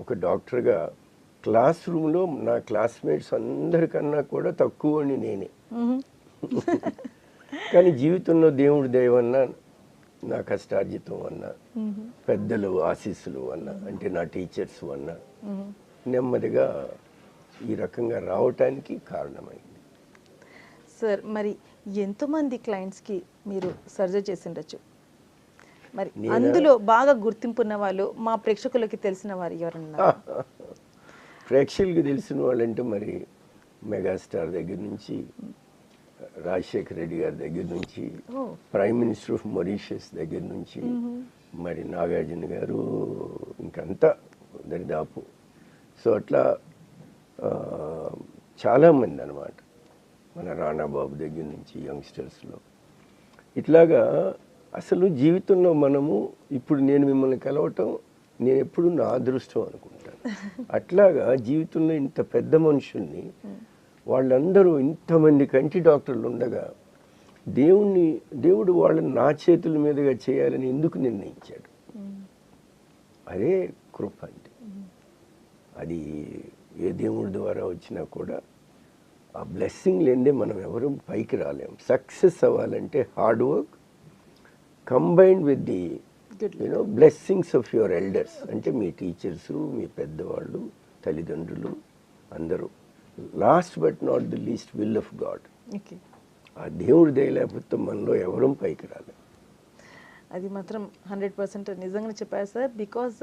ఒక డాక్టర్గా క్లాస్ రూమ్లో నా క్లాస్మేట్స్ అందరికన్నా కూడా తక్కువని నేనే. కానీ జీవితంలో దేవుడి దయ వలన, నా కష్టార్జితం వలన, పెద్దలు ఆశీస్సులు వలన, అంటే నా టీచర్స్ వలన నెమ్మదిగా ఈ రకంగా రావటానికి కారణమైంది. సార్, మరి ఎంతోమంది క్లయింట్స్కి మీరు సర్జరీ చేసిండొచ్చు, మరి అందులో బాగా గుర్తింపున్న వాళ్ళు, మా ప్రేక్షకులకి తెలిసిన వారు ఎవరన్నా? ప్రేక్షకులకి తెలిసిన వాళ్ళంటే మరి మెగాస్టార్ దగ్గర నుంచి, రాజశేఖర్ రెడ్డి గారి దగ్గర నుంచి, ప్రైమ్ మినిస్టర్ ఆఫ్ మొరీషియస్ దగ్గర నుంచి, మరి నాగార్జున గారు, ఇంకంతా దరిదాపు. సో అట్లా చాలామంది అన్నమాట. మన రాణాబాబు దగ్గర నుంచి యంగ్స్టర్స్లో ఇట్లాగా. అసలు జీవితంలో మనము ఇప్పుడు నేను మిమ్మల్ని కలవటం నేను ఎప్పుడు నా అదృష్టం అనుకుంటాను. అట్లాగా జీవితంలో ఇంత పెద్ద మనుషుల్ని, వాళ్ళందరూ ఇంతమంది కంటి డాక్టర్లు ఉండగా దేవుడు వాళ్ళని నా చేతుల మీదుగా చేయాలని ఎందుకు నిర్ణయించాడు? అదే కృప. అంటే అది ఏ దేవుడి ద్వారా వచ్చినా కూడా ఆ బ్లెస్సింగ్ లేదే మనం ఎవరు పైకి రాలేం. సక్సెస్ అవ్వాలంటే hard work combined with the blessings of your elders, అంటే మీ టీచర్స్, మీ పెద్దవాళ్ళు, తల్లిదండ్రులు అందరూ. Last but not the least will of God. ఆ దేవుడి దయ లేకపోతే మనలో ఎవరూ పైకి రాలేం. అది మాత్రం 100% నిజంగానే చెప్పారు సార్. బికాజ్